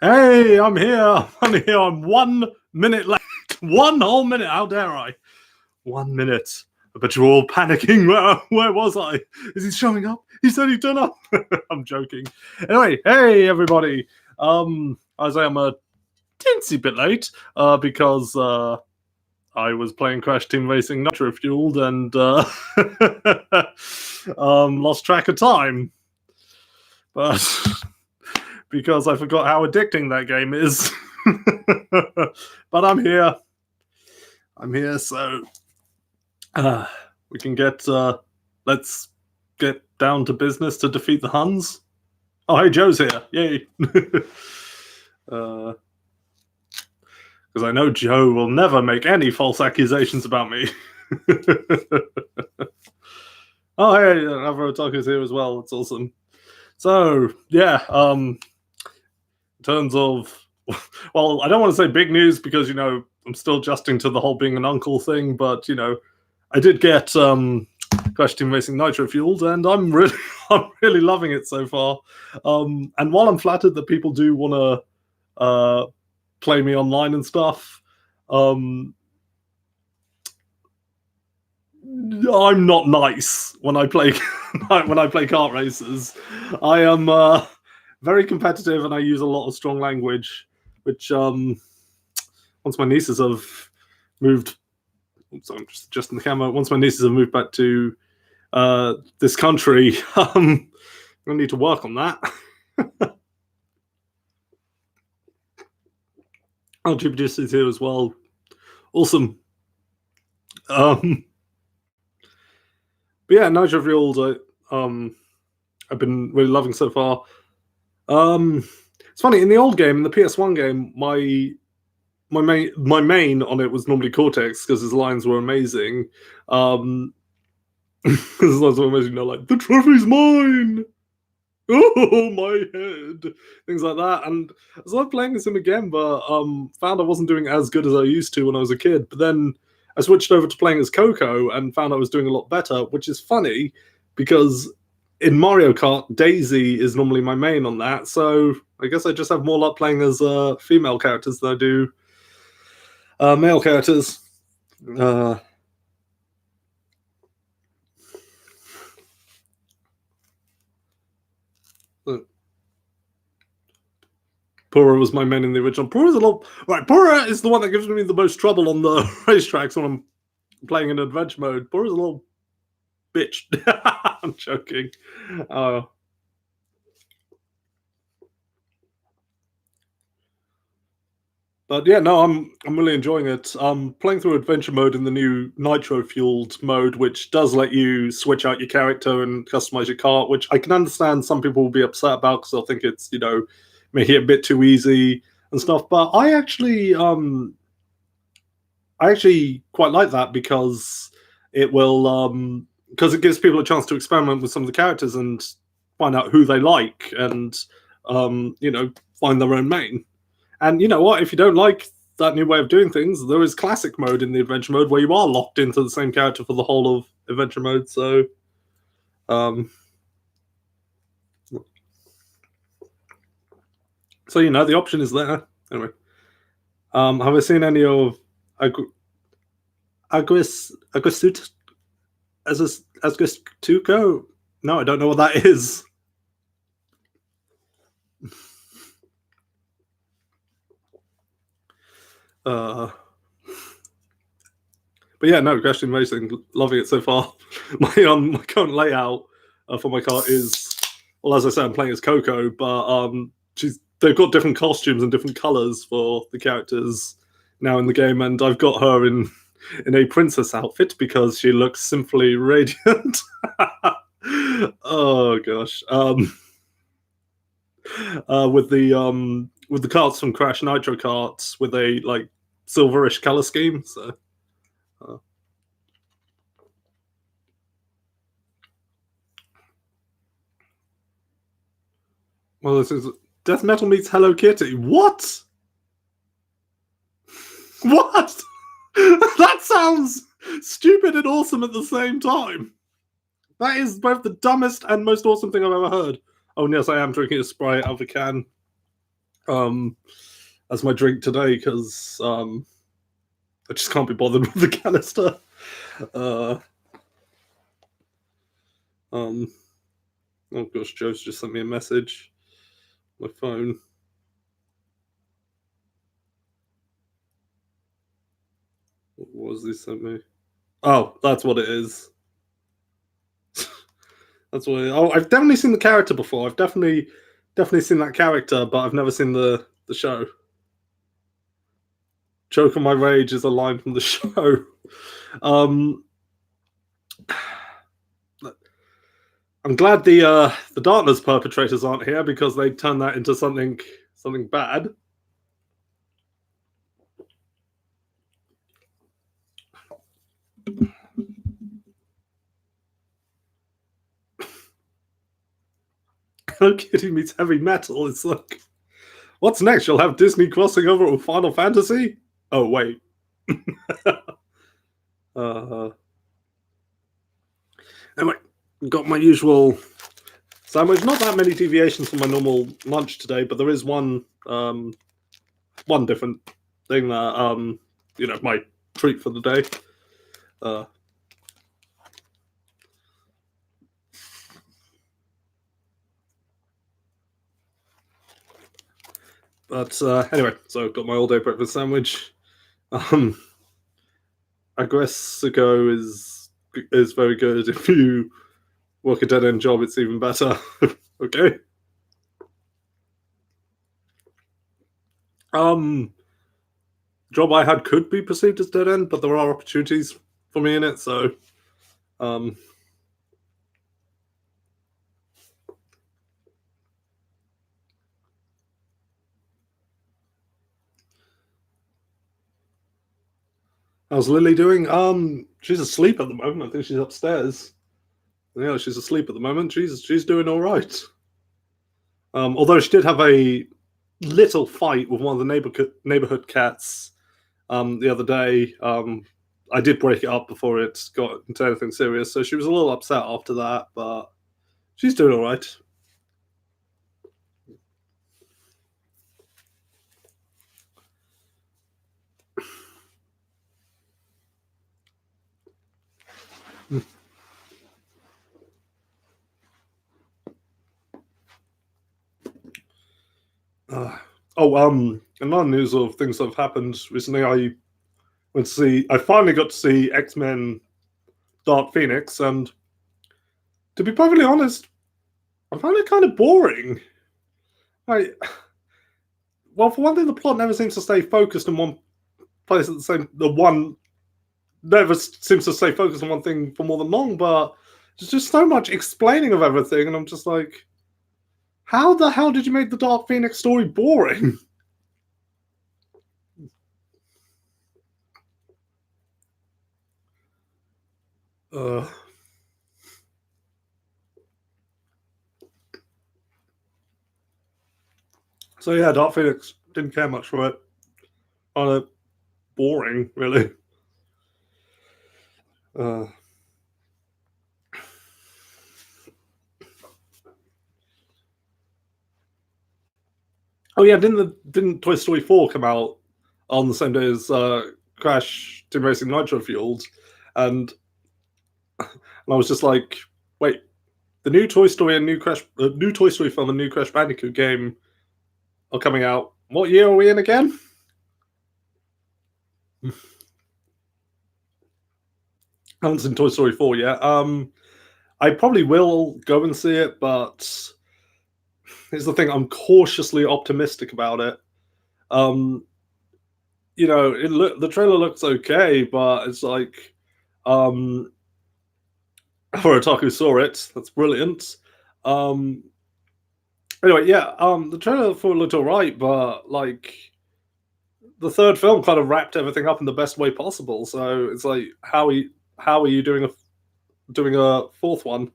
Hey, I'm here. I'm here. I'm 1 minute late. 1 whole minute. How dare I? 1 minute. I bet you're all panicking. Where was I? Is he showing up? He said he'd turn up. I'm joking. Anyway, hey everybody. I say I'm a teensy bit late because I was playing Crash Team Racing Nitro Fueled and lost track of time. But because I forgot how addicting that game is. But I'm here. So we can get, let's get down to business to defeat the Huns. Oh, hey, Joe's here. Yay. Because I know Joe will never make any false accusations about me. Oh, hey, Alvaro Taco's here as well. It's awesome. So, yeah, in terms of, well, I don't want to say big news because, you know, I'm still adjusting to the whole being an uncle thing, but, you know, I did get Crash Team Racing Nitro Fueled, and I'm really loving it so far. And while I'm flattered that people do want to play me online and stuff, I'm not nice when I play kart races. I am very competitive, and I use a lot of strong language, which once my nieces have moved. So I'm just adjusting the camera. Once my nieces have moved back to this country, I'm gonna need to work on that. Oh, Jupiter is here as well. Awesome. But yeah, Nitro Fueled, I've been really loving so far. It's funny, in the old game, in the PS1 game, my main on it was normally Cortex because his lines were amazing. His lines were amazing. They're like, "The trophy's mine." Oh, my head. Things like that. And I started playing as him again, but found I wasn't doing as good as I used to when I was a kid. But then I switched over to playing as Coco and found I was doing a lot better, which is funny because in Mario Kart, Daisy is normally my main on that. So I guess I just have more luck playing as female characters than I do male characters. Pura was my main in the original. Pura's a lot. Right, Pura is the one that gives me the most trouble on the racetracks when I'm playing in adventure mode. Pura's a little bitch. I'm joking. But yeah, no, I'm really enjoying it. Playing through adventure mode in the new Nitro Fueled mode, which does let you switch out your character and customize your kart, which I can understand some people will be upset about because they'll think it's, you know, making it a bit too easy and stuff. But I actually quite like that because it will because it gives people a chance to experiment with some of the characters and find out who they like and you know, find their own main. And you know what? If you don't like that new way of doing things, there is classic mode in the adventure mode where you are locked into the same character for the whole of adventure mode. So, so you know, the option is there. Anyway, have I seen any of Agustuco? No, I don't know what that is. But yeah, no, Crash Team Racing, loving it so far. My current layout for my car is, well, as I said, I'm playing as Coco, but they've got different costumes and different colors for the characters now in the game, and I've got her in a princess outfit because she looks simply radiant. Oh gosh. With the carts from Crash Nitro Karts with a like silverish color scheme. So, well, this is Death Metal meets Hello Kitty. What? What? That sounds stupid and awesome at the same time. That is both the dumbest and most awesome thing I've ever heard. Oh, and yes, I am drinking a Sprite out of a can. as my drink today because I just can't be bothered with the canister. Oh gosh, Joe's just sent me a message. My phone. What was he sent me? Oh, that's what it is. That's what. I've definitely seen the character before. I've definitely seen that character, but I've never seen the show. Choke on my rage is a line from the show. I'm glad the Darkness perpetrators aren't here because they turn that into something bad. Hello Kitty meets heavy metal. It's like, what's next? You'll have Disney crossing over with Final Fantasy? Oh, wait. Anyway, got my usual sandwich. Not that many deviations from my normal lunch today, but there is one different thing that my treat for the day. But anyway, so I've got my all-day breakfast sandwich. Aggressigo is very good. If you work a dead-end job, it's even better. Okay. Job I had could be perceived as dead-end, but there are opportunities for me in it, so how's Lily doing? She's asleep at the moment. I think she's upstairs. Yeah, she's asleep at the moment. She's doing all right. Although she did have a little fight with one of the neighborhood cats the other day. I did break it up before it got into anything serious, so she was a little upset after that, but she's doing all right. Another news of things that have happened recently. I finally got to see X-Men Dark Phoenix, and to be perfectly honest, I found it kind of boring. Well, for one thing, the plot never seems to stay focused in one place at the same. The one never seems to stay focused on one thing for more than long, but there's just so much explaining of everything, and I'm just like, how the hell did you make the Dark Phoenix story boring? So yeah, Dark Phoenix didn't care much for it. Boring, really. Oh yeah, didn't Toy Story 4 come out on the same day as Crash Team Racing Nitro Fueled? And I was just like, wait, the new Toy Story and new Toy Story film and new Crash Bandicoot game are coming out. What year are we in again? I haven't seen Toy Story 4 yet. I probably will go and see it, but here's the thing: I'm cautiously optimistic about it. The trailer looks okay, but it's like, for Otaku saw it. That's brilliant. Anyway, yeah, the trailer for it looked alright, but like the third film kind of wrapped everything up in the best way possible. So it's like, how are you doing a fourth one?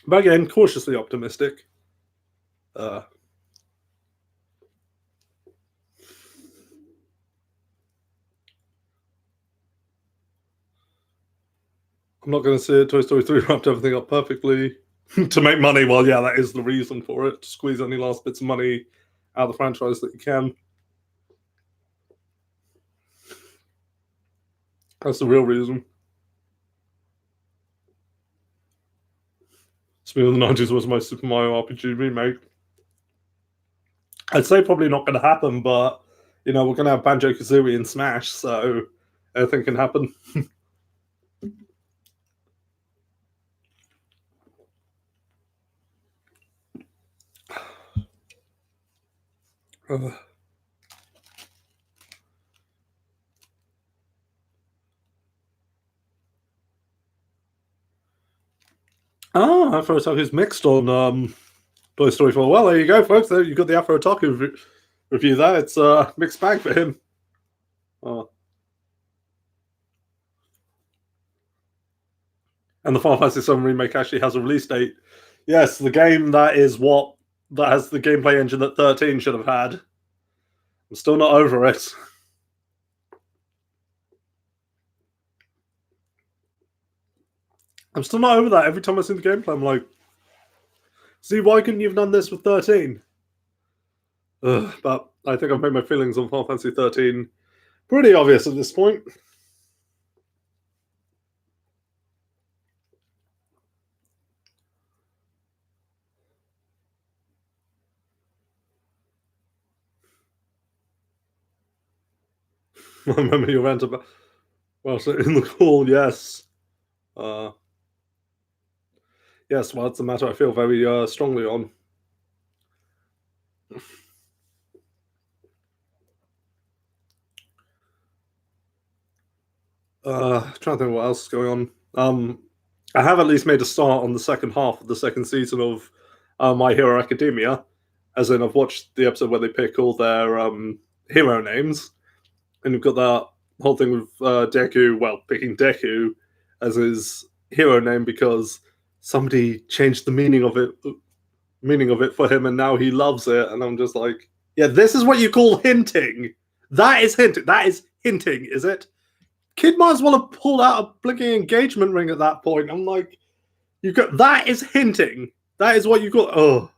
But again, cautiously optimistic. I'm not going to say Toy Story 3 wrapped everything up perfectly to make money. Well, yeah, that is the reason for it. To squeeze any last bits of money out of the franchise that you can. That's the real reason. Speaking of the 90s was my Super Mario RPG remake. I'd say probably not going to happen, but, we're going to have Banjo-Kazooie in Smash, so anything can happen. Afro Otaku's mixed on Toy Story 4. Well, there you go, folks. There you got the Afro Otaku review there. It's a mixed bag for him. And the Final Fantasy VII Remake actually has a release date. Yes, the game that has the gameplay engine that 13 should have had. I'm still not over it. I'm still not over that. Every time I see the gameplay, I'm like, see, why couldn't you have done this with 13? But I think I've made my feelings on Final Fantasy 13 pretty obvious at this point. I remember your rant about, well, so in the call, yes. Yes, well, it's a matter I feel very strongly on. Trying to think what else is going on. I have at least made a start on the second half of the second season of My Hero Academia, as in I've watched the episode where they pick all their hero names, and you've got that whole thing with Deku, well, picking Deku as his hero name because somebody changed the meaning of it for him, and now he loves it. And I'm just like, yeah, this is what you call hinting. That is hinting. That is hinting, is it? Kid might as well have pulled out a blinking engagement ring at that point. I'm like, that is hinting. That is what you call. Oh.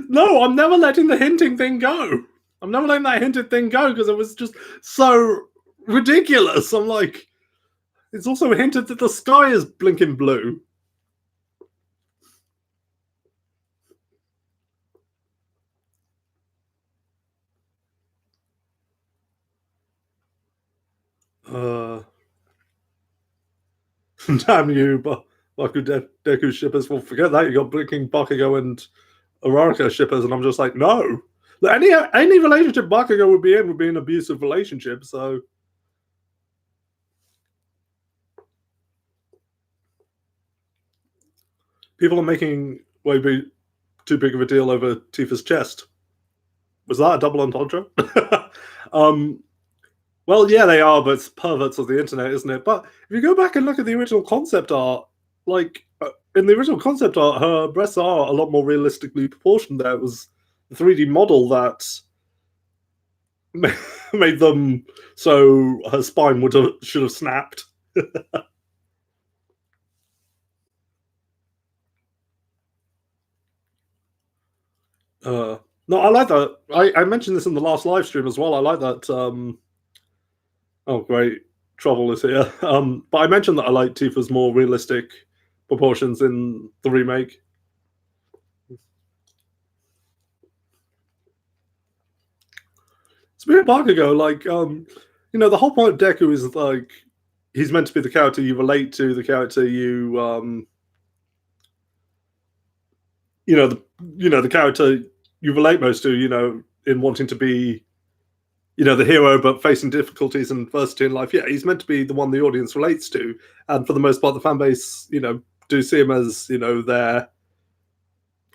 No, I'm never letting the hinting thing go. I'm never letting that hinted thing go because it was just so ridiculous. I'm like, it's also hinted that the sky is blinking blue. Damn you, Deku shippers. Well, forget that. You got blinking Bakugo and Araraka shippers, and I'm just like, no. Any relationship Bakugo would be an abusive relationship. So people are making way too big of a deal over Tifa's chest. Was that a double entendre? Well, yeah, they are, but it's perverts of the internet, isn't it? But if you go back and look at the original concept art, like in the original concept art, her breasts are a lot more realistically proportioned. There was the 3D model that made them so her spine should have snapped. No, I like that. I mentioned this in the last live stream as well. I like that. Oh, great. Trouble is here. But I mentioned that I like Tifa's more realistic proportions in the remake. Speaking of Bakugo, like, the whole point of Deku is like he's meant to be the character you relate to, the character you, the character you relate most to, in wanting to be, the hero, but facing difficulties and adversity in life. Yeah, he's meant to be the one the audience relates to. And for the most part, the fan base, do see him as, their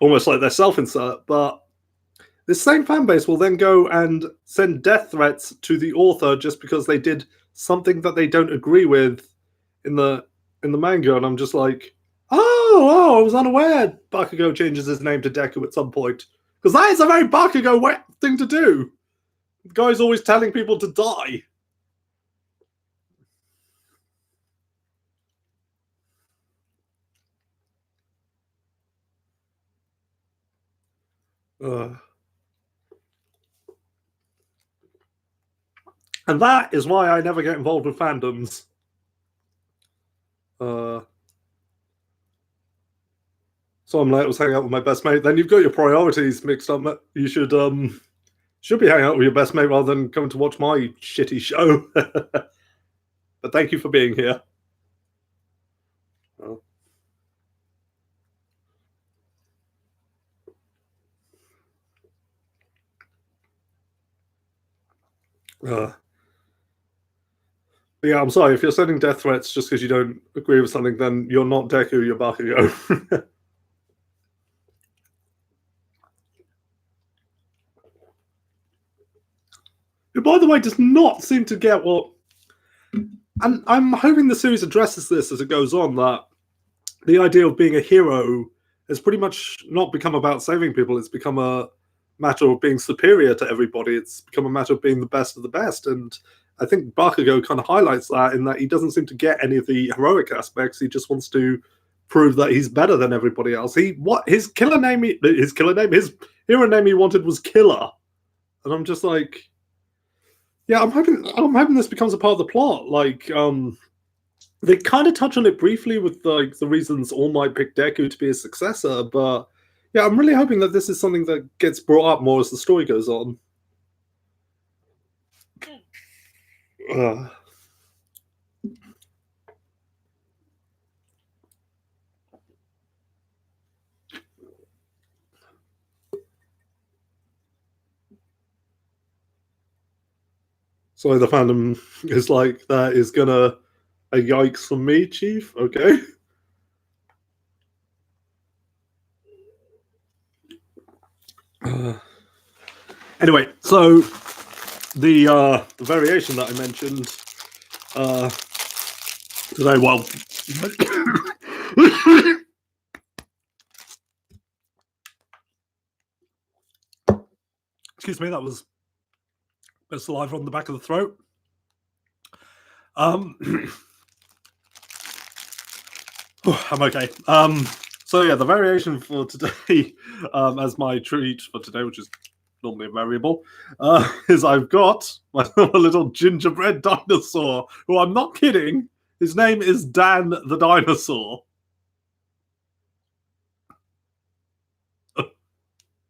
almost like their self-insert. But this same fan base will then go and send death threats to the author just because they did something that they don't agree with in the manga. And I'm just like, I was unaware Bakugo changes his name to Deku at some point. Because that is a very Bakugo thing to do. The guy's always telling people to die. And that is why I never get involved with fandoms. So I'm like, I was hanging out with my best mate. Then you've got your priorities mixed up. You should be hanging out with your best mate rather than coming to watch my shitty show. But thank you for being here. Yeah, I'm sorry. If you're sending death threats just because you don't agree with something, then you're not Deku, you're Bakugo. Who, by the way, does not seem to get what... And I'm hoping the series addresses this as it goes on, that the idea of being a hero has pretty much not become about saving people. It's become a matter of being superior to everybody. It's become a matter of being the best of the best. And I think Bakugo kind of highlights that, in that he doesn't seem to get any of the heroic aspects. He just wants to prove that he's better than everybody else. His hero name he wanted was Killer. And I'm just like, yeah, I'm hoping this becomes a part of the plot. Like, they kind of touch on it briefly with the reasons All Might pick Deku to be his successor, but yeah, I'm really hoping that this is something that gets brought up more as the story goes on. So the fandom is like, that is gonna a yikes from me, Chief. Okay. Anyway, so the variation that I mentioned today, well, excuse me, that was a bit saliva on the back of the throat. I'm okay. So yeah, the variation for today, as my treat for today, which is normally a variable, is I've got my little gingerbread dinosaur, who, I'm not kidding, his name is Dan the Dinosaur.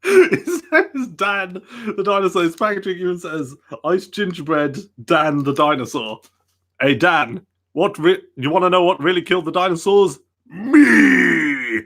His name is Dan the Dinosaur. His packaging even says, "Iced gingerbread, Dan the Dinosaur." Hey Dan, you want to know what really killed the dinosaurs? Me!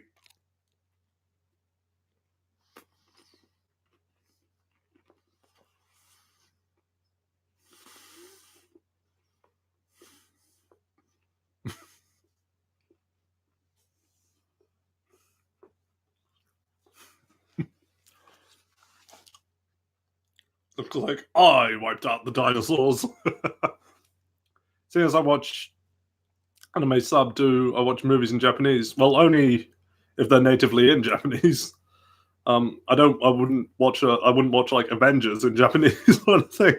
Looks like I wiped out the dinosaurs. Seeing as I watch anime sub, I watch movies in Japanese. Well, only if they're natively in Japanese. I wouldn't watch like Avengers in Japanese or anything.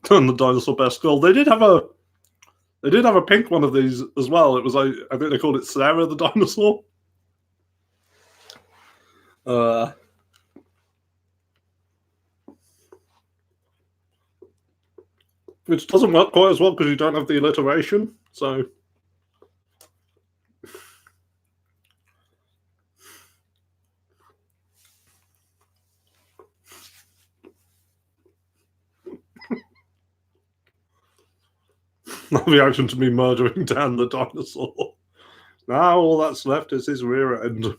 Turn the dinosaur best girl. They did have a pink one of these as well. It was like, I think they called it Sarah the dinosaur. Which doesn't work quite as well because you don't have the alliteration. So the reaction to me murdering Dan the dinosaur. Now all that's left is his rear end.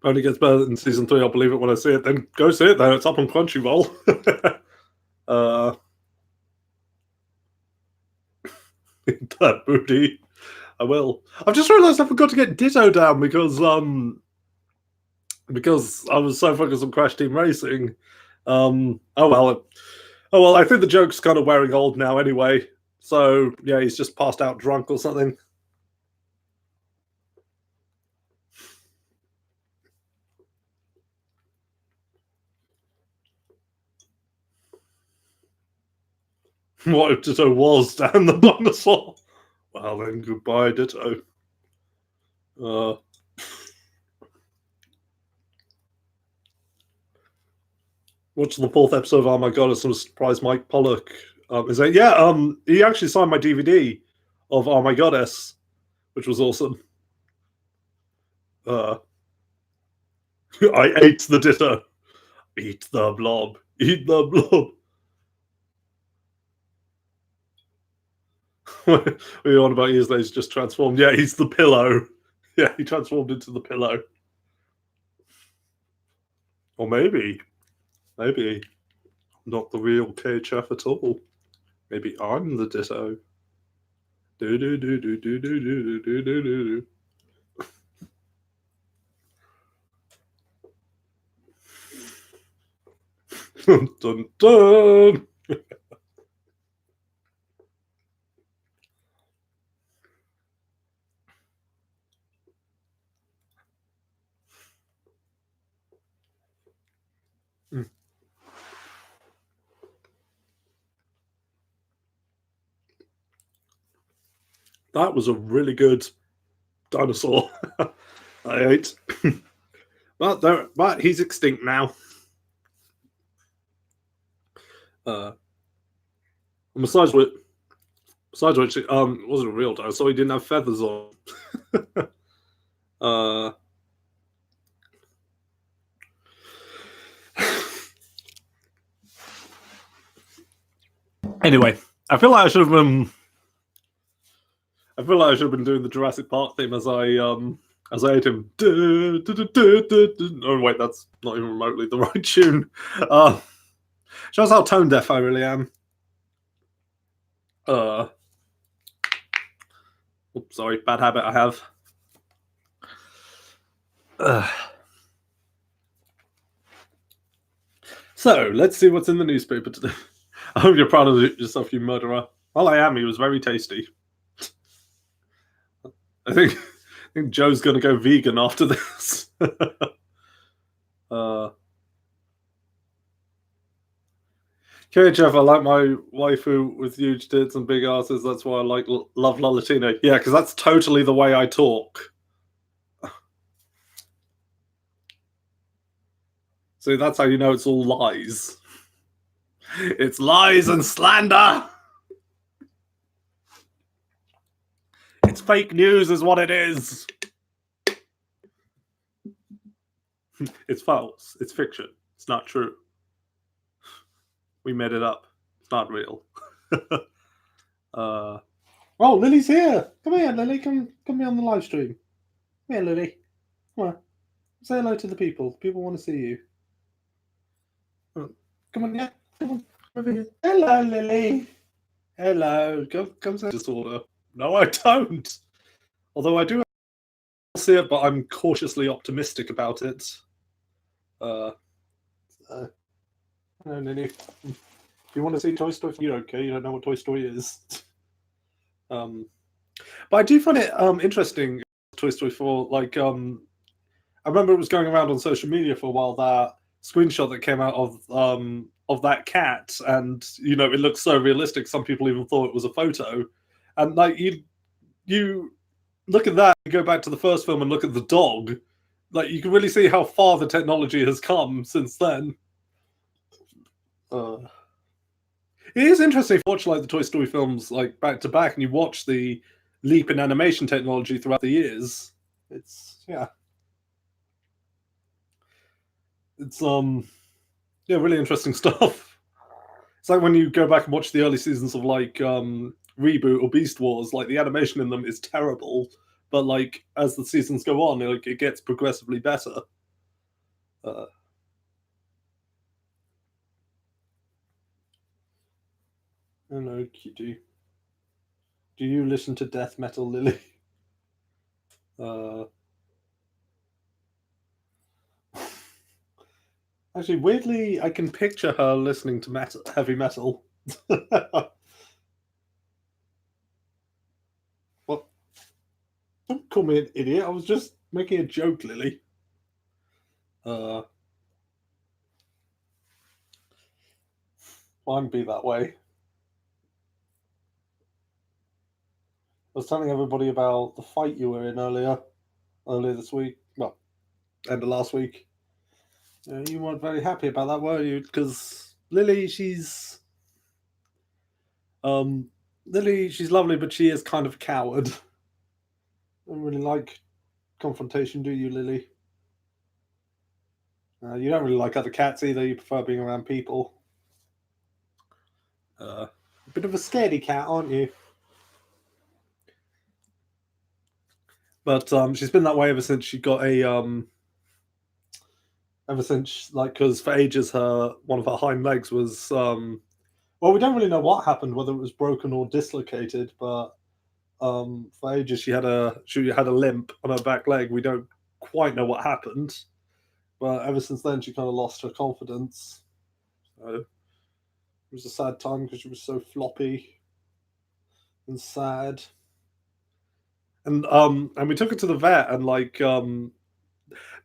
Only gets better in season 3. I'll believe it when I see it. Then go see it. Then it's up on Crunchyroll. That booty. I will. I've just realised I forgot to get Ditto down because I was so focused on Crash Team Racing. Oh well. Oh well. I think the joke's kind of wearing old now anyway. So yeah, he's just passed out drunk or something. What if Ditto was Dan the dinosaur? Well then, goodbye, Ditto. Watched the fourth episode of Oh My God, I'm surprised Mike Pollock is like, yeah, he actually signed my DVD of Oh My Goddess, which was awesome. I ate the Ditto. Eat the blob. Eat the blob. What are you on about years later? He's just transformed. Yeah, he's the pillow. Yeah, he transformed into the pillow. Or maybe not the real KHF at all. Maybe I'm the Ditto. Do do do do do do do do do do. Dun dun dun. That was a really good dinosaur I ate. But he's extinct now. And besides which, it wasn't a real dinosaur. He didn't have feathers on. Anyway, I feel like I should have been. I feel like I should have been doing the Jurassic Park theme as I ate him. Oh wait, that's not even remotely the right tune. Shows how tone deaf I really am. Oops, sorry, bad habit I have. So let's see what's in the newspaper today. I hope you're proud of yourself, you murderer. Well, I am. He was very tasty. I think Joe's going to go vegan after this. KHF, I like my waifu with huge tits and big asses. That's why I love La Latina. Yeah, because that's totally the way I talk. See, that's how you know it's all lies. It's lies and slander. It's fake news is what it is. It's false. It's fiction. It's not true. We made it up. It's not real. Oh, Lily's here. Come here, Lily. Come be on the live stream. Come here, Lily. Come on. Say hello to the people. People want to see you. Come on, yeah. Come on. Over here. Hello, Lily. Hello. Come say disorder. No, I don't. Although I do see it, but I'm cautiously optimistic about it. Hello, Lily. If you want to see Toy Story, you're okay. You don't know what Toy Story is. But I do find it interesting. Toy Story 4, like I remember it was going around on social media for a while, that screenshot that came out of that cat, and you know, it looks so realistic. Some people even thought it was a photo, and like you look at that, you go back to the first film and look at the dog, like you can really see how far the technology has come since then. It is interesting if you watch like the Toy Story films like back to back, and you watch the leap in animation technology throughout the years. It's really interesting stuff. It's like when you go back and watch the early seasons of like Reboot or Beast Wars, like the animation in them is terrible, but like as the seasons go on, it gets progressively better. Hello, Kitty. Do you listen to death metal, Lily? Uh, Actually, weirdly, I can picture her listening to heavy metal. Well, don't call me an idiot. I was just making a joke, Lily. Uh, Mine be that way. I was telling everybody about the fight you were in earlier this week. Well, end of last week. You weren't very happy about that, were you? Because um, Lily, she's lovely, but she is kind of a coward. Don't really like confrontation, do you, Lily? You don't really like other cats either. You prefer being around people. A bit of a scaredy cat, aren't you? But she's been that way ever since she got ever since because for ages one of her hind legs was well, we don't really know what happened, whether it was broken or dislocated, but for ages she had a limp on her back leg. We don't quite know what happened, but ever since then she kind of lost her confidence. So it was a sad time because she was so floppy and sad. And we took her to the vet, and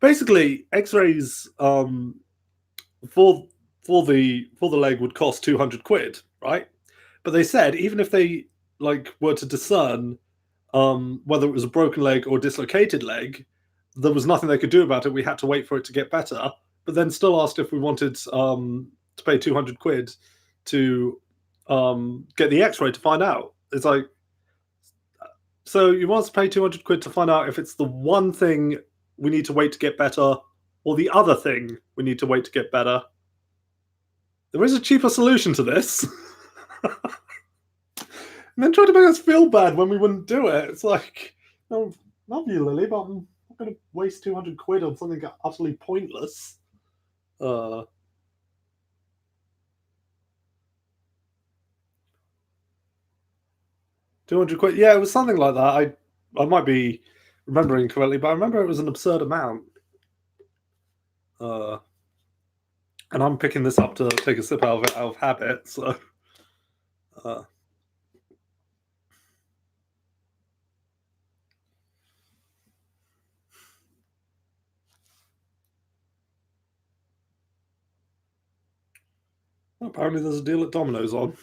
basically X-rays for the leg would cost 200 quid, right? But they said even if they were to discern whether it was a broken leg or dislocated leg, there was nothing they could do about it. We had to wait for it to get better. But then still asked if we wanted to pay 200 quid to get the X-ray to find out. It's like, so you want us to pay 200 quid to find out if it's the one thing we need to wait to get better, or the other thing we need to wait to get better. There is a cheaper solution to this. And then try to make us feel bad when we wouldn't do it. It's like, no, love you, Lily, but I'm not going to waste 200 quid on something utterly pointless. 200 quid. Yeah, it was something like that. I might be remembering correctly, but I remember it was an absurd amount. And I'm picking this up to take a sip out of it out of habit. So, apparently there's a deal at Domino's on.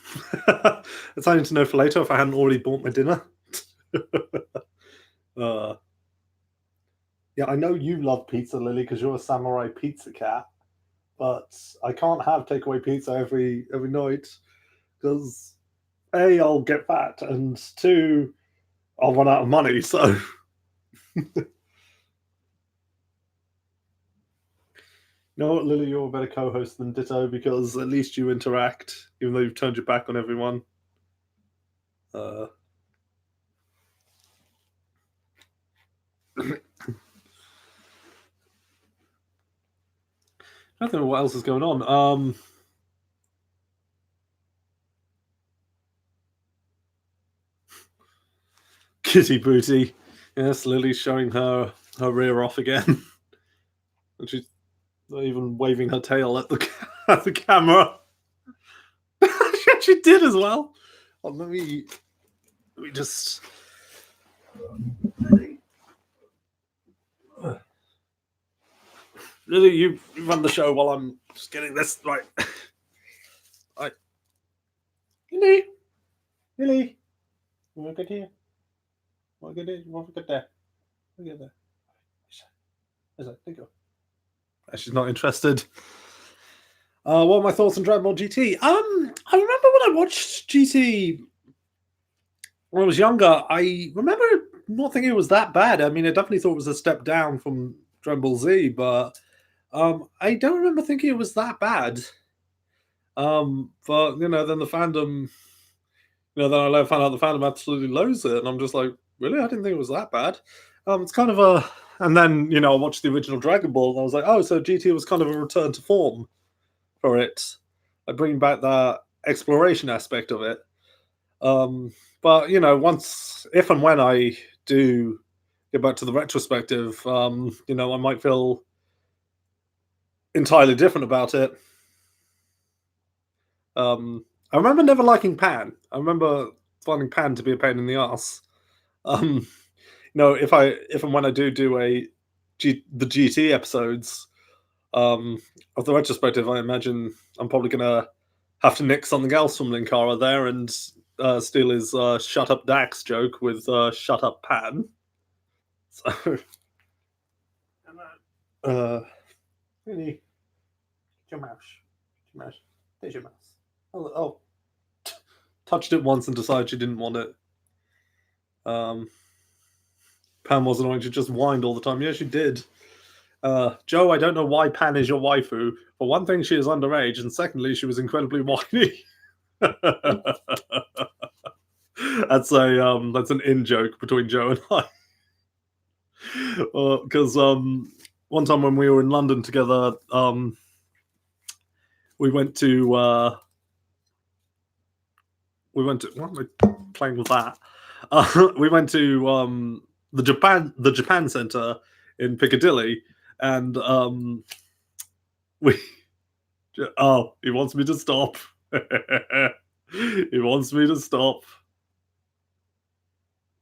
It's only to know for later if I hadn't already bought my dinner. Yeah, I know you love pizza, Lily, because you're a samurai pizza cat. But I can't have takeaway pizza every night because A, I'll get fat, and two, I'll run out of money. So, you know what, Lily, you're a better co-host than Ditto because at least you interact, even though you've turned your back on everyone. I don't know what else is going on. Kitty booty. Yes, Lily's showing her rear off again. And she's not even waving her tail at the camera. She actually did as well. Oh, let me just. Lily, you run the show while I'm just getting this right. Right. Lily, you want to get here? Want to get there? You want to get there? Look at there. Is it? There you go. She's not interested. What are my thoughts on Dragon Ball GT? I remember when I watched GT when I was younger. I remember not thinking it was that bad. I mean, I definitely thought it was a step down from Dragon Ball Z, but I don't remember thinking it was that bad. But then the fandom, then I found out the fandom absolutely loathes it, and I'm just like, really? I didn't think it was that bad. It's kind of a, and then I watched the original Dragon Ball, and I was like, oh, so GT was kind of a return to form for it, like bringing back that exploration aspect of it. But once, if and when I do get back to the retrospective, you know, I might feel entirely different about it. I remember never liking Pan. I remember finding Pan to be a pain in the ass. Um, you know, if and when I do the GT episodes of the retrospective, I imagine I'm probably gonna have to nick something else from Linkara there and steal his "shut up Dax" joke with "shut up Pan." So, really, get your mouse, get your mouse, there's your mouse. Oh, touched it once and decided she didn't want it. Pan was annoying. She just whined all the time. Yeah, she did. Joe, I don't know why Pan is your waifu. For one thing, she is underage, and secondly, she was incredibly whiny. That's an in joke between Joe and I. Because one time when we were in London together, we went to what am I playing with that? We went to the Japan Center in Piccadilly, and we oh, he wants me to stop. He wants me to stop.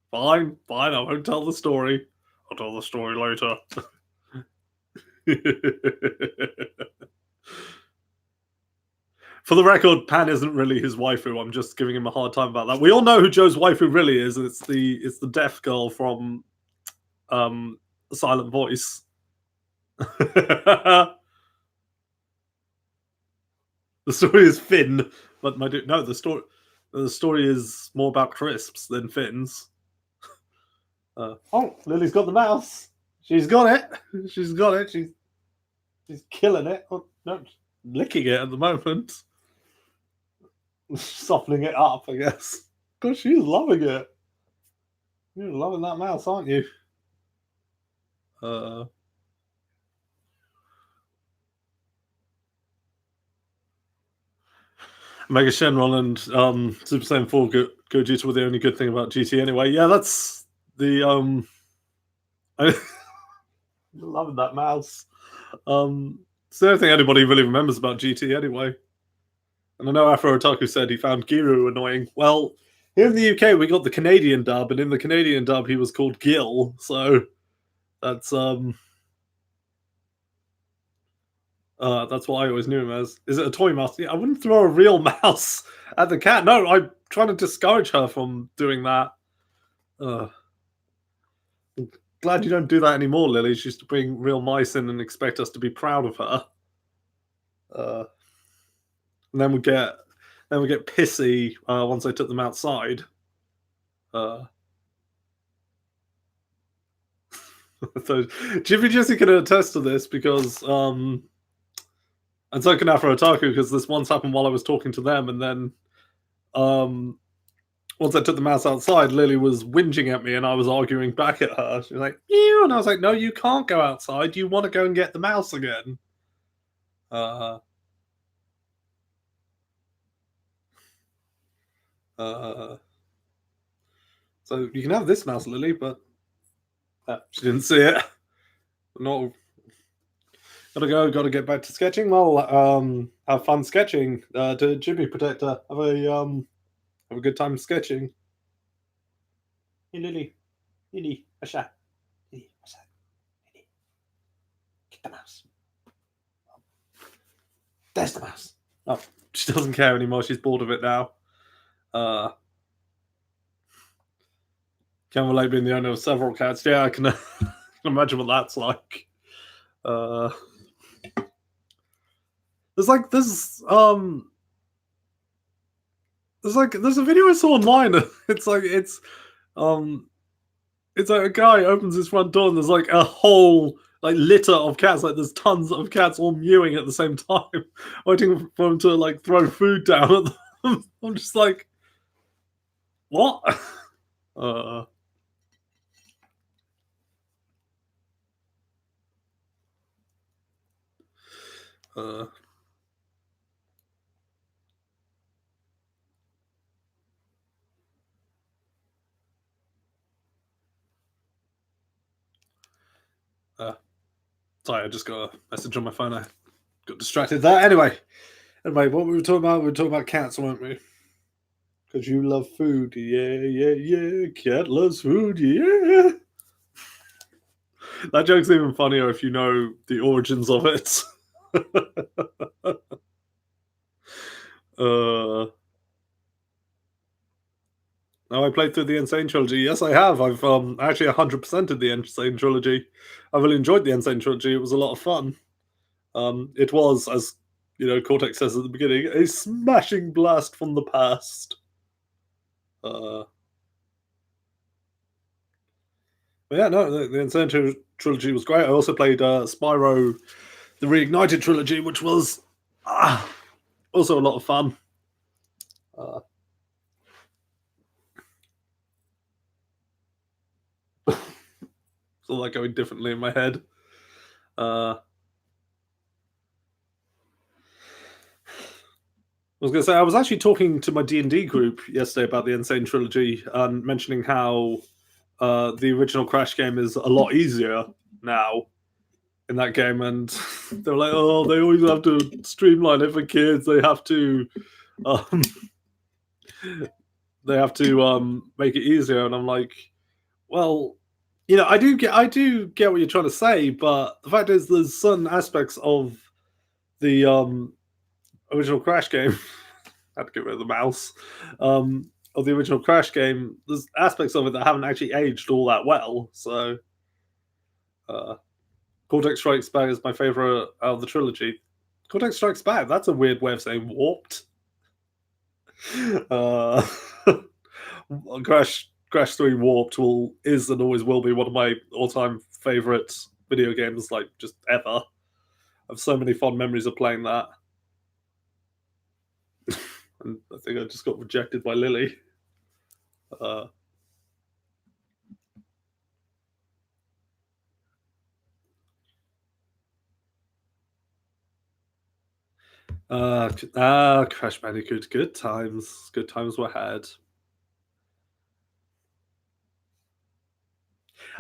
Fine, fine, I won't tell the story. I'll tell the story later. For the record, Pan isn't really his waifu. I'm just giving him a hard time about that. We all know who Joe's waifu really is. It's the deaf girl from Silent Voice. The story is Finn, but no, the story is more about crisps than Finn's. Oh, Lily's got the mouse. She's got it. She's got it. She's killing it. Oh, no, licking it at the moment. Softening it up, I guess. God, she's loving it. You're loving that mouse, aren't you? Mega Shenron and Super Saiyan 4 Gogeta were the only good thing about GT anyway. Yeah, that's the I loving that mouse. It's the only thing anybody really remembers about GT anyway. And I know Afro Otaku said he found Giru annoying. Well, here in the UK we got the Canadian dub, and in the Canadian dub he was called Gil, so that's that's what I always knew him as. Is it a toy mouse? Yeah, I wouldn't throw a real mouse at the cat. No, I'm trying to discourage her from doing that. I'm glad you don't do that anymore, Lily. She used to bring real mice in and expect us to be proud of her. And then we get pissy once I took them outside. So Jimmy Jesse can attest to this because and so can Afro Otaku, because this once happened while I was talking to them, and then once I took the mouse outside, Lily was whinging at me and I was arguing back at her. She was like, ew, and I was like, no, you can't go outside. You want to go and get the mouse again. So you can have this mouse, Lily, but she didn't see it. No, gotta get back to sketching. Well, have fun sketching. To Jimmy Protector, have a good time sketching. Hey, Lily, Asha, Lily, Asha, Lily, get the mouse. There's the mouse. Oh, she doesn't care anymore. She's bored of it now. Can't relate being the owner of several cats. Yeah, I can imagine what that's like. There's a video I saw online. It's like a guy opens his front door and there's like a whole like litter of cats. Like there's tons of cats all mewing at the same time, waiting for him to like throw food down at them. I'm just like, what? Uh, Sorry, I just got a message on my phone. I got distracted there. Anyway, what we were talking about? We were talking about cats, weren't we? Because you love food, yeah. Cat loves food, yeah. That joke's even funnier if you know the origins of it. uh, Now I played through the Insane trilogy. Yes, I have. I've actually 100%ed the Insane trilogy. I really enjoyed the Insane trilogy. It was a lot of fun. It was, as Cortex says at the beginning, a smashing blast from the past. Uh, but yeah, no, the Insane trilogy was great. I also played Spyro, the Reignited trilogy, which was also a lot of fun. It's all like going differently in my head. I was going to say, I was actually talking to my D&D group yesterday about the Insane trilogy and mentioning how the original Crash game is a lot easier now in that game, and they're like, oh, they always have to streamline it for kids. They have to um, make it easier, and I'm like, well, I do get what you're trying to say, but the fact is, there's certain aspects of the original Crash game. I had to get rid of the mouse. Of the original Crash game, there's aspects of it that haven't actually aged all that well. So, Cortex Strikes Back is my favorite out of the trilogy. Cortex Strikes Back, that's a weird way of saying warped. Uh, Crash 3 Warped is and always will be one of my all-time favorite video games, like just ever. I have so many fond memories of playing that. And I think I just got rejected by Lily. Crash Bandicoot, good times. Good times were had.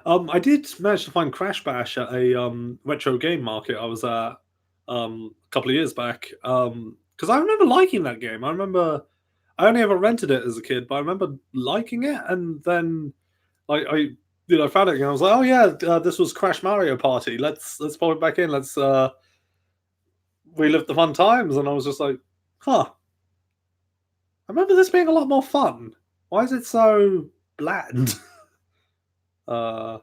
I did manage to find Crash Bash at a retro game market I was at a couple of years back. Because I remember liking that game. I only ever rented it as a kid, but I remember liking it, and then I found it and I was like, oh yeah, this was Crash Mario Party. Let's pop it back in. Let's relive the fun times. And I was just like, huh. I remember this being a lot more fun. Why is it so bland? uh,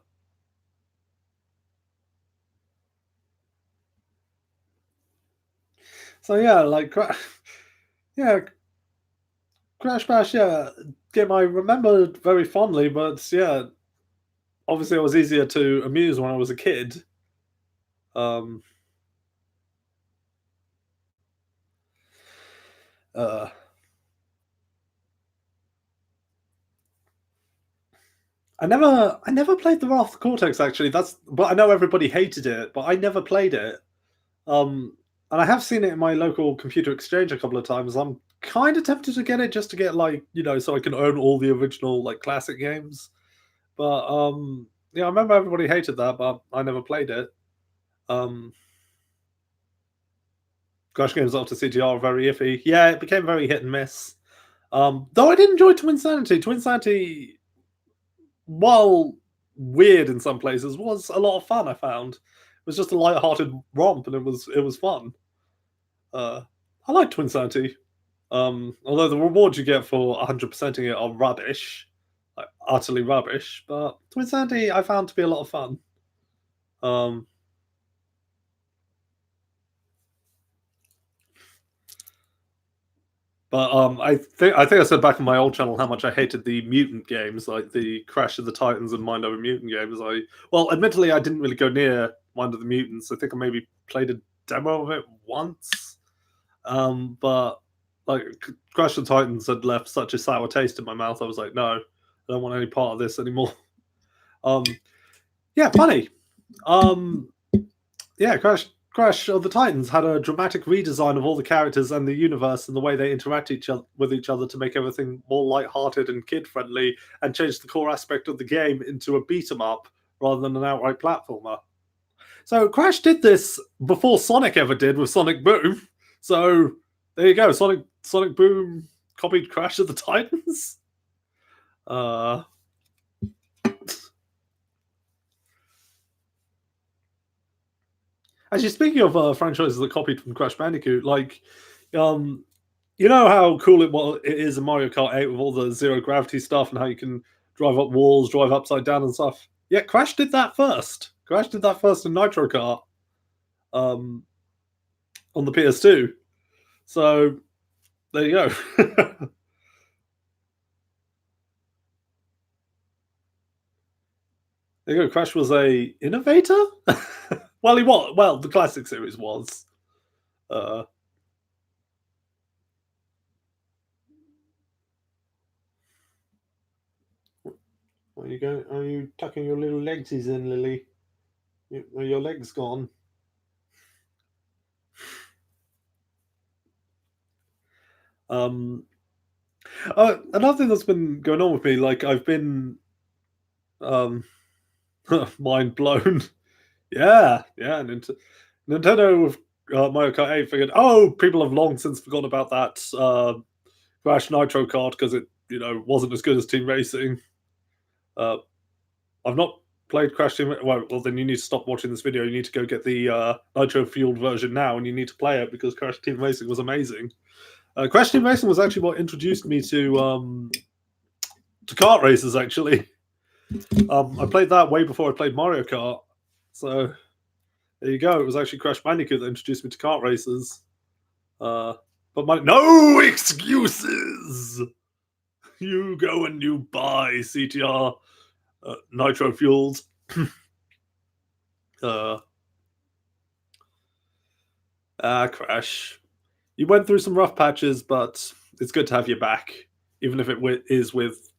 so yeah, yeah, Crash Bash, yeah, game I remembered very fondly, but yeah, obviously it was easier to amuse when I was a kid. Um, uh, I never played the Wrath of Cortex actually. But I know everybody hated it, but I never played it. And I have seen it in my local computer exchange a couple of times. I'm kind of tempted to get it just to get so I can own all the original classic games. But yeah, I remember everybody hated that, but I never played it. Crash games after CGR are very iffy. Yeah, it became very hit and miss. Though I did enjoy Twinsanity. Twinsanity, while weird in some places, was a lot of fun. I found it was just a light-hearted romp, and it was fun. I like Twinsanity. Although the rewards you get for 100%ing it are rubbish, like utterly rubbish. But Twinsanity I found to be a lot of fun. Um, But I think I said back on my old channel how much I hated the mutant games, like the Crash of the Titans and Mind Over Mutant games. Admittedly, I didn't really go near Mind of the Mutants. I think I maybe played a demo of it once. But Crash of the Titans had left such a sour taste in my mouth. I was like, no, I don't want any part of this anymore. Yeah, funny. Yeah, Crash of the Titans had a dramatic redesign of all the characters and the universe and the way they interact with each other to make everything more light-hearted and kid-friendly, and change the core aspect of the game into a beat 'em up rather than an outright platformer. So Crash did this before Sonic ever did with Sonic Boom. So there you go. Sonic Boom copied Crash of the Titans. Actually, speaking of franchises that copied from Crash Bandicoot, like, you know how cool it is in Mario Kart 8 with all the zero gravity stuff and how you can drive up walls, drive upside down and stuff. Yeah, Crash did that first. Crash did that first in Nitro Kart, on the PS2. So there you go. There you go. Crash was a innovator. Well, he was. Well, the classic series was. Uh, are you going? Are you tucking your little legsies in, Lily? Are your legs gone? Another thing that's been going on with me, like I've been mind blown. Yeah. Nintendo with Mario Kart 8 figured, oh, people have long since forgotten about that Crash Nitro Kart because it, wasn't as good as Team Racing. I've not played Crash Team. Well, then you need to stop watching this video. You need to go get the Nitro Fueled version now, and you need to play it because Crash Team Racing was amazing. Crash Team Racing was actually what introduced me to kart races. Actually, I played that way before I played Mario Kart. So there you go. It was actually Crash Bandicoot that introduced me to kart races. But no excuses. You go and you buy CTR Nitro Fueled. Crash. You went through some rough patches, but it's good to have you back, even if it is with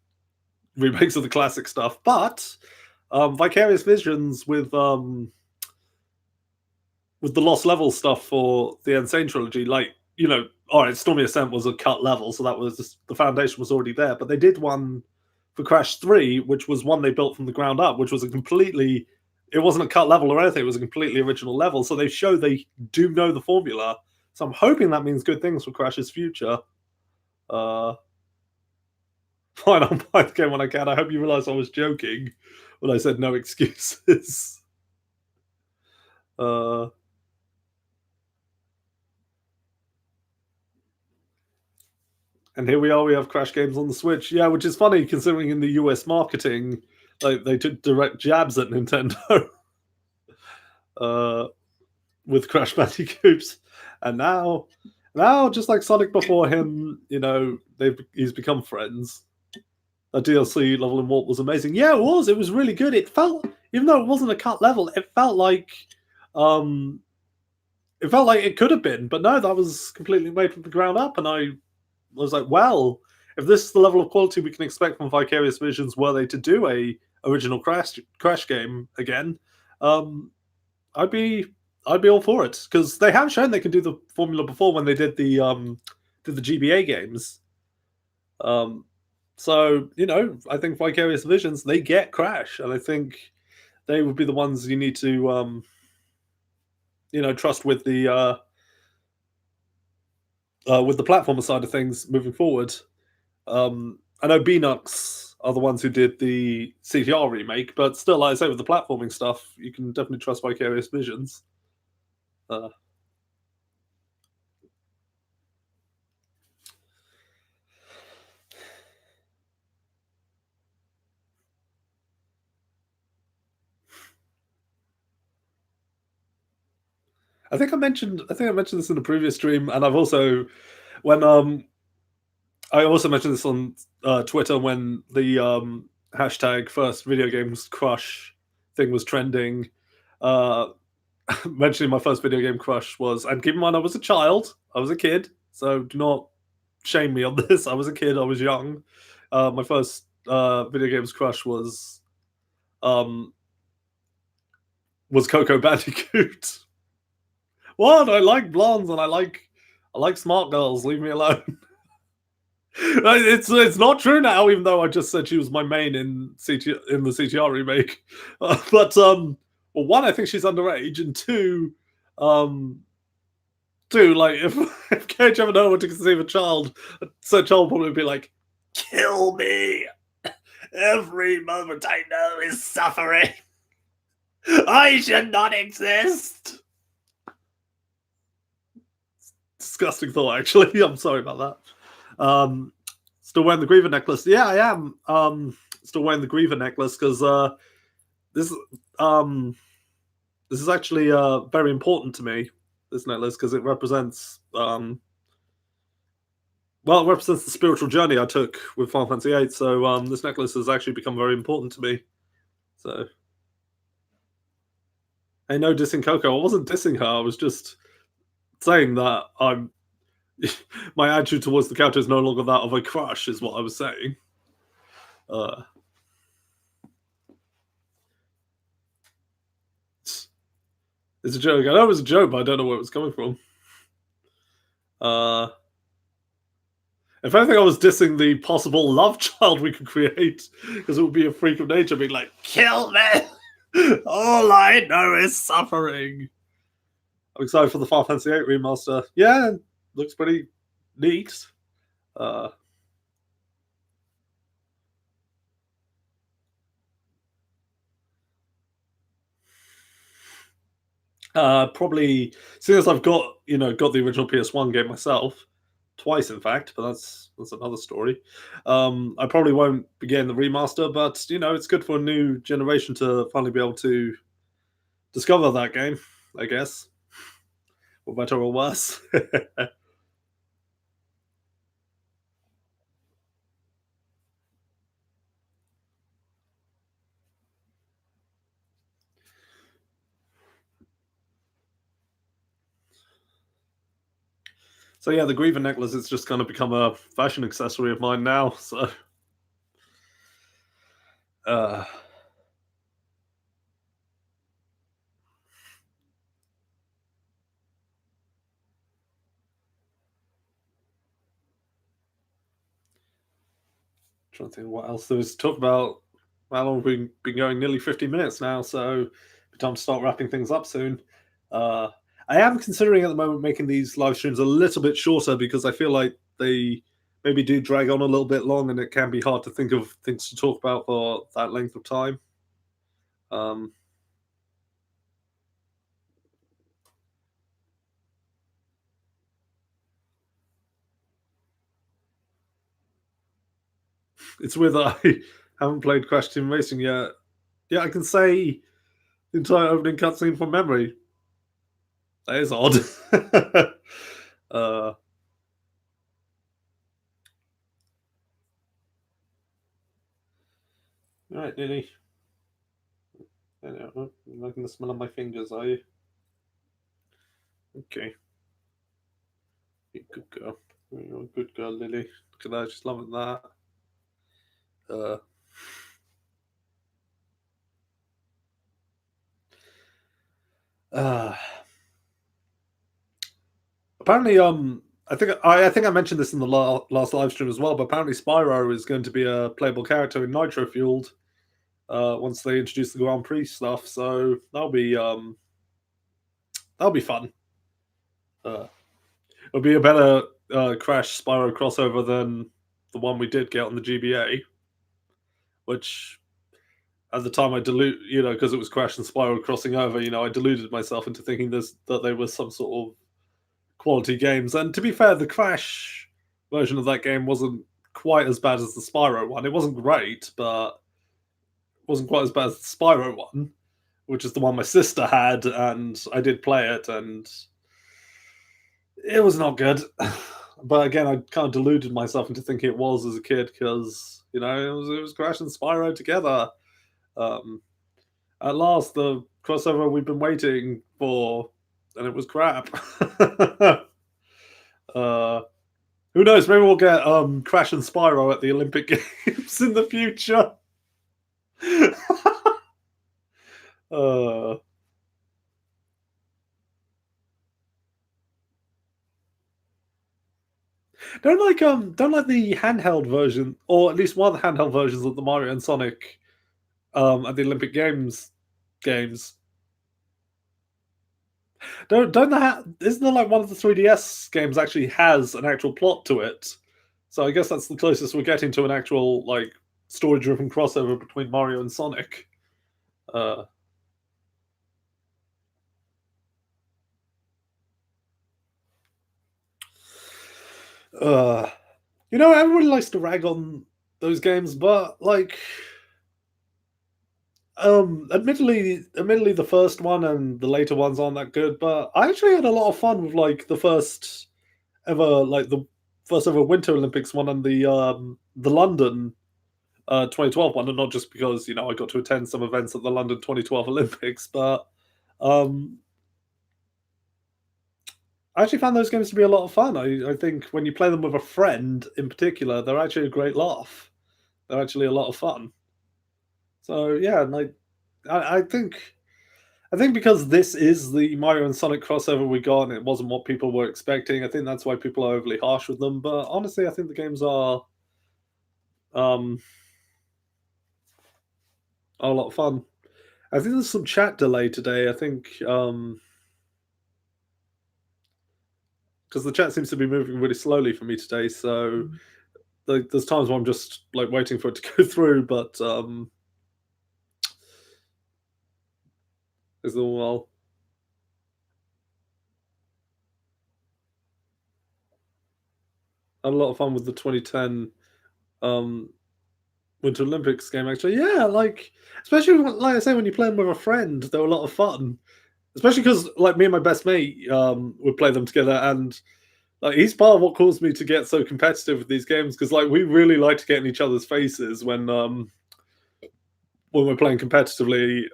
remakes of the classic stuff. But Vicarious Visions with the Lost Level stuff for the Insane trilogy, like, all right, Stormy Ascent was a cut level, so that was just, the foundation was already there. But they did one for Crash 3, which was one they built from the ground up, which was it wasn't a cut level or anything, it was a completely original level. So they show they do know the formula. So I'm hoping that means good things for Crash's future. Fine, I'll buy the game when I can. I hope you realize I was joking when I said no excuses. And here we are, we have Crash games on the Switch. Yeah, which is funny considering in the US marketing, like they took direct jabs at Nintendo with Crash Bandicoot. And now, just like Sonic before him, he's become friends. A DLC level in Warp was amazing. Yeah, it was. It was really good. It felt, even though it wasn't a cut level, it felt like it could have been. But no, that was completely made from the ground up. And I was like, well, if this is the level of quality we can expect from Vicarious Visions, were they to do a original Crash game again, I'd be all for it, because they have shown they can do the formula before when they did the GBA games. So I think Vicarious Visions, they get Crash, and I think they would be the ones you need to trust with the platformer side of things moving forward. I know Beanox are the ones who did the CTR remake, but still, like I say, with the platforming stuff, you can definitely trust Vicarious Visions. I think I mentioned this in the previous stream, and I've also I also mentioned this on Twitter when the hashtag first video games crush thing was trending. Mentioning my first video game crush was, and keep in mind I was a child, I was a kid, so do not shame me on this. I was a kid, I was young. My first video games crush was Coco Bandicoot. What? I like blondes and I like smart girls. Leave me alone. It's not true now, even though I just said she was my main in the CTR remake. But well, one, I think she's underage, and um, two, like if KHF ever know to conceive a child, so child probably would be like, "Kill me! Every moment I know is suffering. I should not exist." Disgusting thought, actually. I'm sorry about that. Still wearing the Griever necklace. Yeah, I am. Still wearing the Griever necklace because this um this is actually very important to me. This necklace because it represents well, it represents the spiritual journey I took with Final Fantasy VIII. So this necklace has actually become very important to me. So hey, no dissing Coco. I wasn't dissing her. I was just saying that I'm my attitude towards the character is no longer that of a crush, is what I was saying. It's a joke. I know it was a joke, but I don't know where it was coming from. If anything, I was dissing the possible love child we could create, because it would be a freak of nature being like, "Kill me! All I know is suffering." I'm excited for the Final Fantasy VIII remaster. Yeah, looks pretty neat. Probably, seeing as I've got got the original PS1 game myself, twice in fact, but that's another story. I probably won't be getting the remaster, but it's good for a new generation to finally be able to discover that game, I guess, for better or worse. So yeah, the Griever necklace is just going to become a fashion accessory of mine now. So, uh, trying to think what else there is to talk about. How long we've been going? Nearly 50 minutes now, so time to start wrapping things up soon. Uh, I am considering at the moment making these live streams a little bit shorter because I feel like they maybe do drag on a little bit long, and it can be hard to think of things to talk about for that length of time. Um, it's weird that I haven't played Crash Team Racing yet. Yeah, I can say the entire opening cutscene from memory. That is odd. uh, right, Nini. You're liking the smell of my fingers, are you? Okay. You're a good girl. You're a good girl, Lily. Look at that, she's loving that. Uh, uh, apparently, I think I mentioned this in the last live stream as well, but apparently Spyro is going to be a playable character in Nitro Fueled once they introduce the Grand Prix stuff. So that'll be fun. It'll be a better Crash Spyro crossover than the one we did get on the GBA, which at the time I because it was Crash and Spyro crossing over. I deluded myself into thinking that they were some sort of quality games. And to be fair, the Crash version of that game wasn't quite as bad as the Spyro one. It wasn't great, but it wasn't quite as bad as the Spyro one, which is the one my sister had, and I did play it, and it was not good. But again, I kind of deluded myself into thinking it was as a kid because it was Crash and Spyro together. Um, at last, the crossover we've been waiting for, and it was crap. uh, who knows? Maybe we'll get Crash and Spyro at the Olympic Games in the future. uh, don't like the handheld version, or at least one of the handheld versions of the Mario and Sonic at the Olympic games. Don't that isn't there like one of the 3DS games actually has an actual plot to it? So I guess that's the closest we're getting to an actual like story-driven crossover between Mario and Sonic. Uh, uh, everybody likes to rag on those games, but like, admittedly, the first one and the later ones aren't that good. But I actually had a lot of fun with like the first ever Winter Olympics one and the London 2012 one, and not just because I got to attend some events at the London 2012 Olympics, but um, I actually found those games to be a lot of fun. I think when you play them with a friend, in particular, they're actually a great laugh. They're actually a lot of fun. So yeah, and I think because this is the Mario and Sonic crossover we got, and it wasn't what people were expecting. I think that's why people are overly harsh with them. But honestly, I think the games um, are a lot of fun. I think there's some chat delay today. I think because the chat seems to be moving really slowly for me today. So like, there's times where I'm just like waiting for it to go through, but it's all well. I had a lot of fun with the 2010 um, Winter Olympics game. Actually, yeah, like especially like I say, when you play them with a friend, they're a lot of fun. Especially because like me and my best mate would play them together, and like he's part of what caused me to get so competitive with these games because like we really like to get in each other's faces when we're playing competitively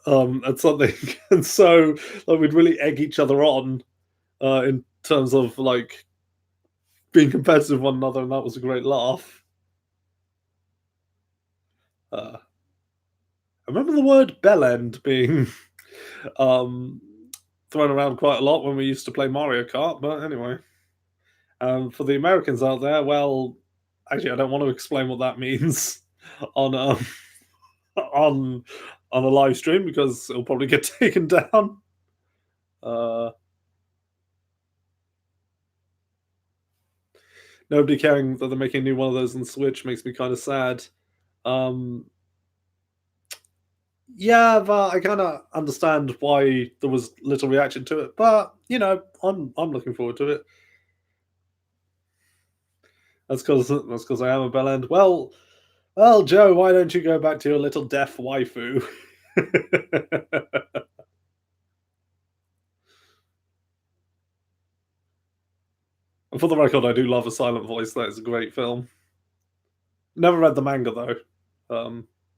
at something, and so like we'd really egg each other on in terms of like being competitive with one another, and that was a great laugh. I remember the word bellend being um, thrown around quite a lot when we used to play Mario Kart, but anyway. For the Americans out there, well, actually, I don't want to explain what that means on on on a live stream because it'll probably get taken down. Uh, Nobody caring that they're making a new one of those on Switch makes me kind of sad. Um, yeah, but I kind of understand why there was little reaction to it. But I'm looking forward to it. That's because I am a bellend. Well, Joe, why don't you go back to your little deaf waifu? And for the record, I do love A Silent Voice. That is a great film. Never read the manga though.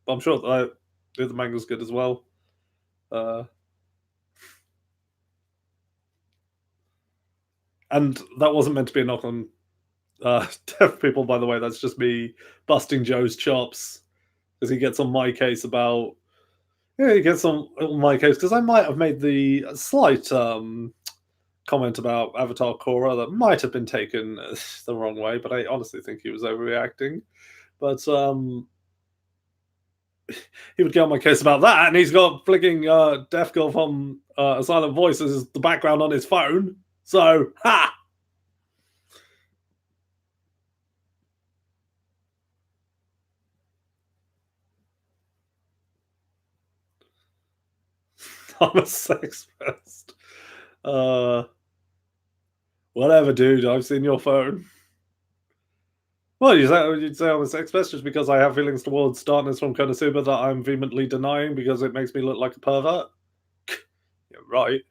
I'm sure the manga's good as well. Uh, and that wasn't meant to be a knock on deaf people, by the way. That's just me busting Joe's chops because he gets on my case about. Yeah, he gets on my case because I might have made the slight comment about Avatar Korra that might have been taken the wrong way, but I honestly think he was overreacting. But he would get on my case about that, and he's got flicking Deaf Girl from A Silent Voice as the background on his phone. So, ha! I'm a sex pest. Uh, Whatever, dude. I've seen your phone. Well, you'd say I'm a sex pest just because I have feelings towards darkness from Konosuba that I'm vehemently denying because it makes me look like a pervert. Yeah, right.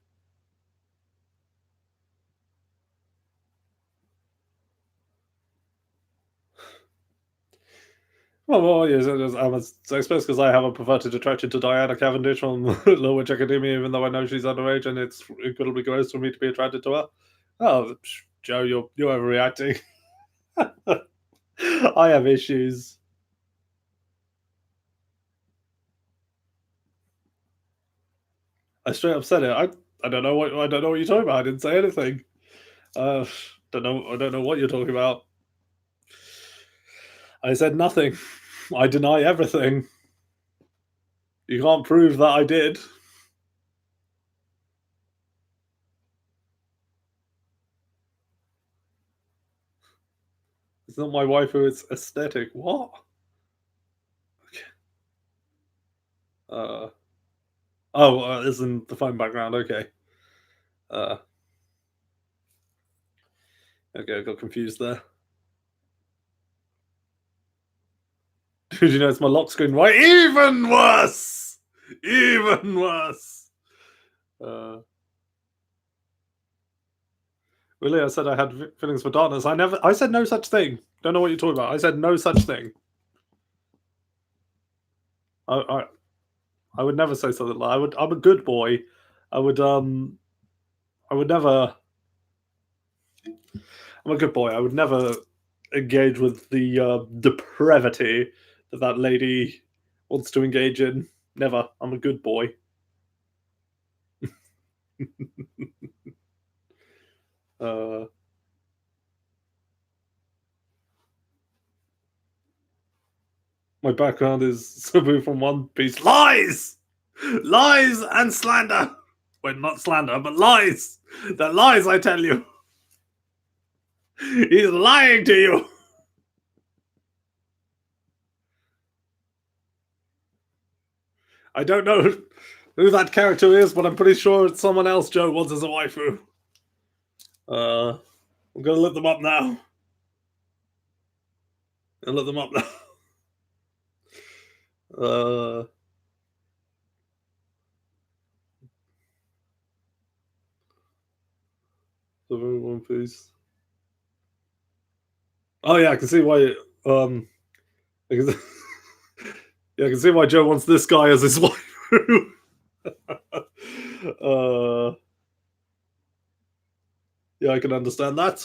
Well, yes, I'm a sex pest because I have a perverted attraction to Diana Cavendish from Little Witch Academia, even though I know she's underage and it's incredibly gross for me to be attracted to her. Oh, Joe, you're overreacting. I have issues. I straight up said it. I don't know what you're talking about. I didn't say anything. Uh, I don't know what you're talking about. I said nothing. I deny everything. You can't prove that I did. It's not my waifu, it's aesthetic. What? Okay. Isn't the phone background? Okay. Uh, okay, I got confused there. Did you notice my lock screen? Right, even worse. Even worse. Really, I said I had feelings for darkness. I said no such thing. Don't know what you're talking about. I said no such thing. I would never say something like. I'm a good boy. I would never. I'm a good boy. I would never engage with the depravity that lady wants to engage in. Never. I'm a good boy. uh, my background is Sabu from One Piece. Lies, lies and slander. Well, not slander, but lies. The lies, I tell you. He's lying to you. I don't know who that character is, but I'm pretty sure it's someone else Joe wants as a waifu. I'm gonna look them up now. I'll look them up now. One Piece. Oh yeah, I can see why. I can, yeah, I can see why Joe wants this guy as his wife. Yeah, I can understand that.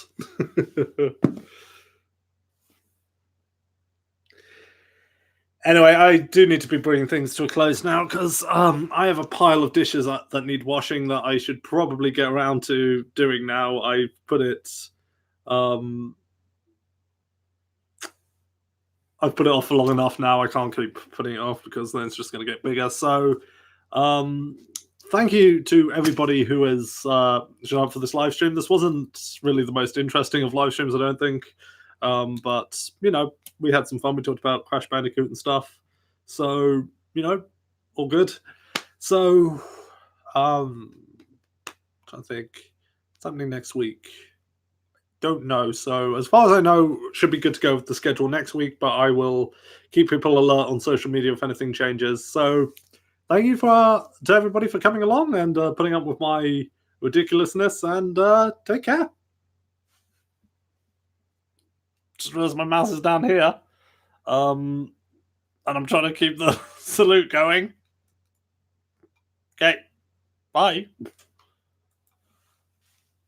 Anyway, I do need to be bringing things to a close now because I have a pile of dishes that need washing that I should probably get around to doing now. I put it. I've put it off for long enough now. I can't keep putting it off because then it's just going to get bigger. So, thank you to everybody who has shown up for this live stream. This wasn't really the most interesting of live streams, I don't think. But, you know, we had some fun. We talked about Crash Bandicoot and stuff. So, you know, all good. So, trying to think. Something next week. Don't know. So as far as I know, should be good to go with the schedule next week, but I will keep people alert on social media if anything changes. So thank you to everybody for coming along and putting up with my ridiculousness, and take care. Just realized my mouse is down here. And I'm trying to keep the salute going. Okay. Bye.